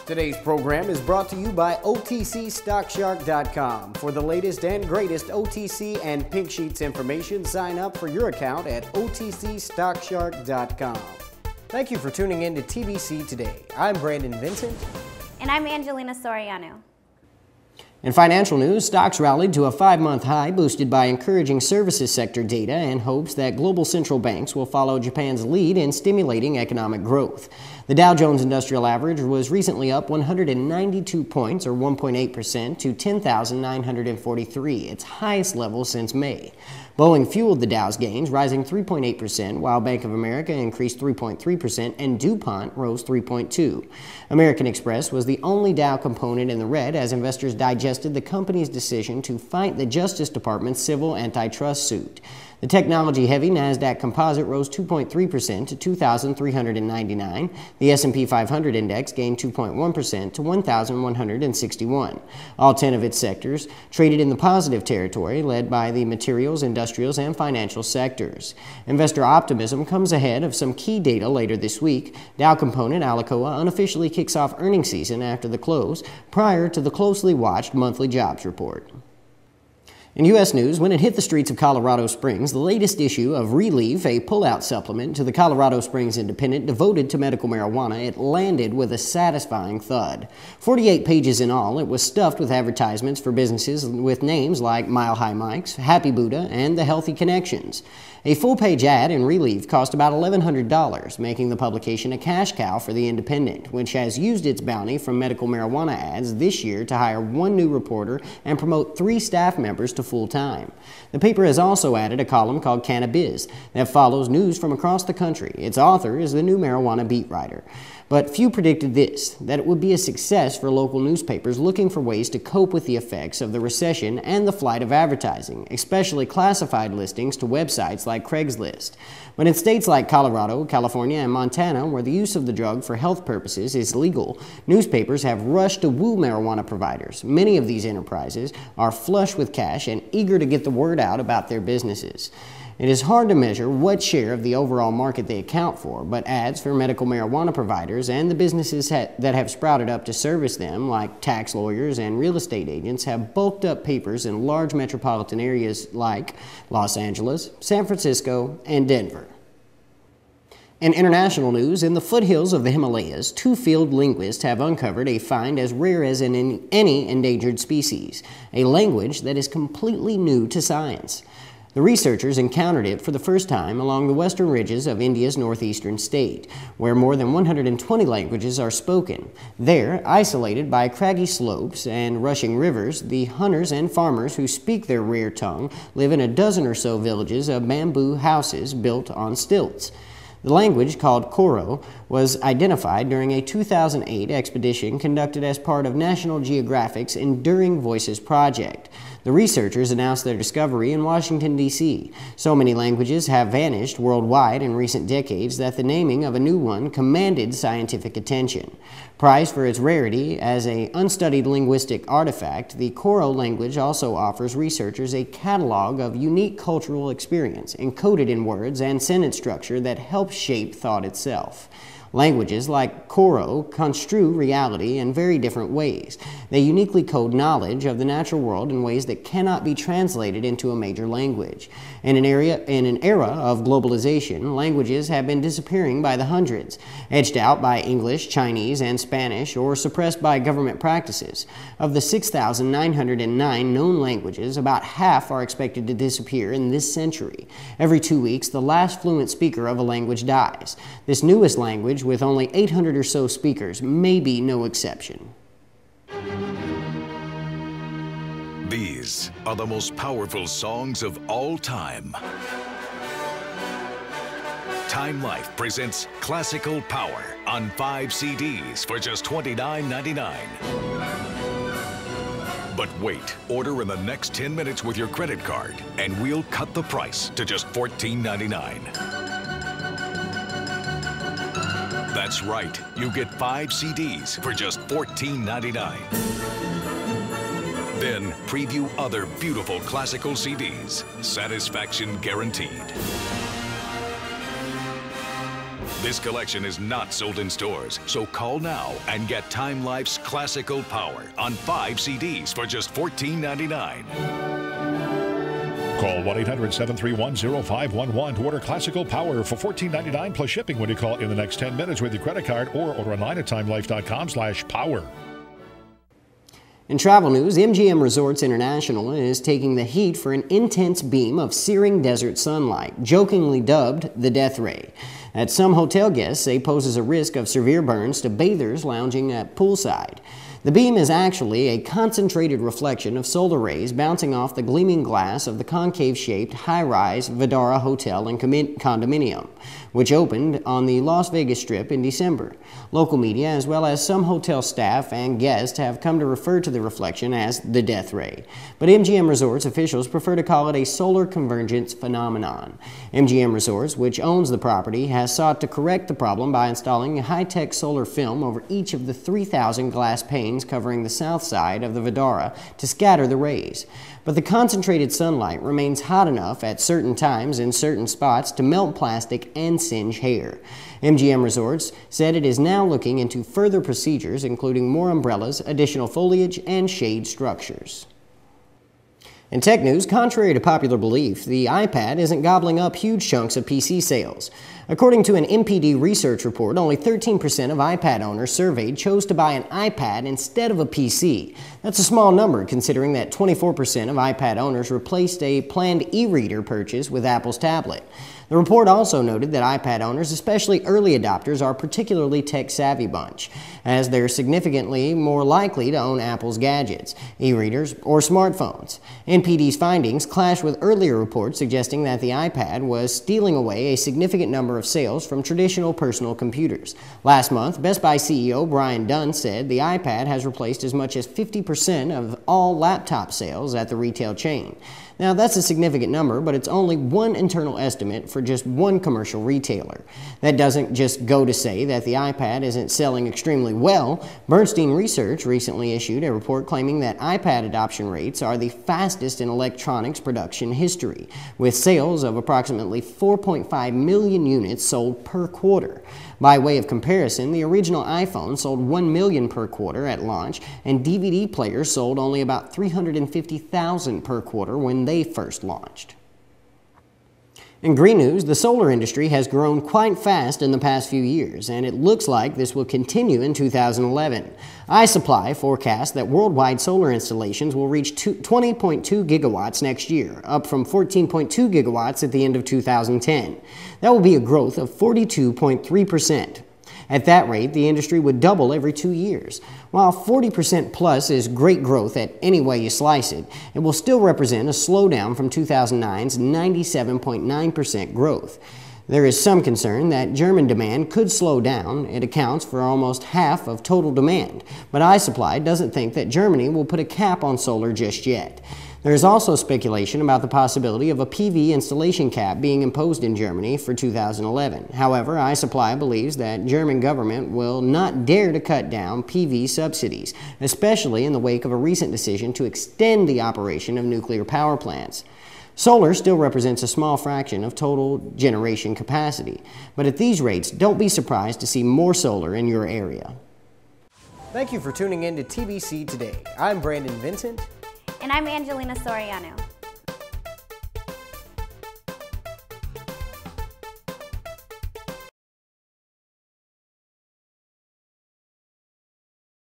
Today's program is brought to you by OTCStockShark.com. For the latest and greatest OTC and Pink Sheets information, sign up for your account at OTCStockShark.com. Thank you for tuning in to TBC Today. I'm Brandon Vincent. And I'm Angelina Soriano. In financial news, stocks rallied to a 5-month high, boosted by encouraging services sector data and hopes that global central banks will follow Japan's lead in stimulating economic growth. The Dow Jones Industrial Average was recently up 192 points, or 1.8%, to 10,943, its highest level since May. Boeing fueled the Dow's gains, rising 3.8%, while Bank of America increased 3.3% and DuPont rose 3.2%. American Express was the only Dow component in the red as investors digested the company's decision to fight the Justice Department's civil antitrust suit. The technology-heavy NASDAQ Composite rose 2.3% to 2,399. The S&P 500 index gained 2.1% to 1,161. All 10 of its sectors traded in the positive territory, led by the materials, industrials, and financial sectors. Investor optimism comes ahead of some key data later this week. Dow component Alcoa unofficially kicks off earnings season after the close, prior to the closely watched monthly jobs report. In U.S. news, when it hit the streets of Colorado Springs, the latest issue of Relief, a pullout supplement to the Colorado Springs Independent devoted to medical marijuana, it landed with a satisfying thud. 48 pages in all, it was stuffed with advertisements for businesses with names like Mile High Mike's, Happy Buddha, and The Healthy Connections. A full-page ad in Relief cost about $1,100, making the publication a cash cow for the Independent, which has used its bounty from medical marijuana ads this year to hire 1 new reporter and promote 3 staff members to full-time. The paper has also added a column called Cannabiz that follows news from across the country. Its author is the new marijuana beat writer. But few predicted this, that it would be a success for local newspapers looking for ways to cope with the effects of the recession and the flight of advertising, especially classified listings to websites like Craigslist. But in states like Colorado, California, and Montana, where the use of the drug for health purposes is legal, newspapers have rushed to woo marijuana providers. Many of these enterprises are flush with cash and eager to get the word out about their businesses. It is hard to measure what share of the overall market they account for, but ads for medical marijuana providers and the businesses that have sprouted up to service them, like tax lawyers and real estate agents, have bulked up papers in large metropolitan areas like Los Angeles, San Francisco, and Denver. In international news, in the foothills of the Himalayas, 2 field linguists have uncovered a find as rare as in any endangered species, a language that is completely new to science. The researchers encountered it for the first time along the western ridges of India's northeastern state, where more than 120 languages are spoken. There, isolated by craggy slopes and rushing rivers, the hunters and farmers who speak their rare tongue live in a dozen or so villages of bamboo houses built on stilts. The language, called Koro, was identified during a 2008 expedition conducted as part of National Geographic's Enduring Voices project. The researchers announced their discovery in Washington, D.C. So many languages have vanished worldwide in recent decades that the naming of a new one commanded scientific attention. Prized for its rarity as an unstudied linguistic artifact, the Koro language also offers researchers a catalog of unique cultural experience, encoded in words and sentence structure that helps shape thought itself. Languages like Koro construe reality in very different ways. They uniquely code knowledge of the natural world in ways that cannot be translated into a major language. In an era of globalization, languages have been disappearing by the hundreds, edged out by English, Chinese, and Spanish, or suppressed by government practices. Of the 6,909 known languages, about half are expected to disappear in this century. Every 2 weeks, the last fluent speaker of a language dies. This newest language, with only 800 or so speakers, may be no exception. These are the most powerful songs of all time. Time Life presents Classical Power on 5 CDs for just $29.99. But wait, order in the next 10 minutes with your credit card, and we'll cut the price to just $14.99. That's right, you get 5 CDs for just $14.99. Then preview other beautiful classical CDs, satisfaction guaranteed. This collection is not sold in stores, so call now and get Time Life's Classical Power on 5 CDs for just $14.99. Call 1-800-731-0511 to order Classical Power for $14.99 plus shipping when you call in the next 10 minutes with your credit card or order online at timelife.com/power. In travel news, MGM Resorts International is taking the heat for an intense beam of searing desert sunlight, jokingly dubbed the death ray. At some hotel guests say poses a risk of severe burns to bathers lounging at poolside. The beam is actually a concentrated reflection of solar rays bouncing off the gleaming glass of the concave-shaped high-rise Vdara Hotel and Condominium, which opened on the Las Vegas Strip in December. Local media, as well as some hotel staff and guests, have come to refer to the reflection as the death ray. But MGM Resorts officials prefer to call it a solar convergence phenomenon. MGM Resorts, which owns the property, has sought to correct the problem by installing a high-tech solar film over each of the 3,000 glass panes covering the south side of the Vdara to scatter the rays. But the concentrated sunlight remains hot enough at certain times in certain spots to melt plastic and singe hair. MGM Resorts said it is now looking into further procedures, including more umbrellas, additional foliage, and shade structures. In tech news, contrary to popular belief, the iPad isn't gobbling up huge chunks of PC sales. According to an NPD research report, only 13% of iPad owners surveyed chose to buy an iPad instead of a PC. That's a small number considering that 24% of iPad owners replaced a planned e-reader purchase with Apple's tablet. The report also noted that iPad owners, especially early adopters, are a particularly tech-savvy bunch, as they're significantly more likely to own Apple's gadgets, e-readers, or smartphones. NPD's findings clash with earlier reports suggesting that the iPad was stealing away a significant number of sales from traditional personal computers. Last month, Best Buy CEO Brian Dunn said the iPad has replaced as much as 50% of all laptop sales at the retail chain. Now, that's a significant number, but it's only one internal estimate for just one commercial retailer. That doesn't just go to say that the iPad isn't selling extremely well. Bernstein Research recently issued a report claiming that iPad adoption rates are the fastest in electronics production history, with sales of approximately 4.5 million units sold per quarter. By way of comparison, the original iPhone sold 1 million per quarter at launch, and DVD players sold only about 350,000 per quarter when they first launched. In green news, the solar industry has grown quite fast in the past few years, and it looks like this will continue in 2011. iSupply forecasts that worldwide solar installations will reach 20.2 gigawatts next year, up from 14.2 gigawatts at the end of 2010. That will be a growth of 42.3%. At that rate, the industry would double every 2 years. While 40% plus is great growth at any way you slice it, it will still represent a slowdown from 2009's 97.9% growth. There is some concern that German demand could slow down. It accounts for almost half of total demand, but iSupply doesn't think that Germany will put a cap on solar just yet. There is also speculation about the possibility of a PV installation cap being imposed in Germany for 2011. However, iSupply believes that German government will not dare to cut down PV subsidies, especially in the wake of a recent decision to extend the operation of nuclear power plants. Solar still represents a small fraction of total generation capacity, but at these rates, don't be surprised to see more solar in your area. Thank you for tuning in to TBC Today. I'm Brandon Vincent. And I'm Angelina Soriano.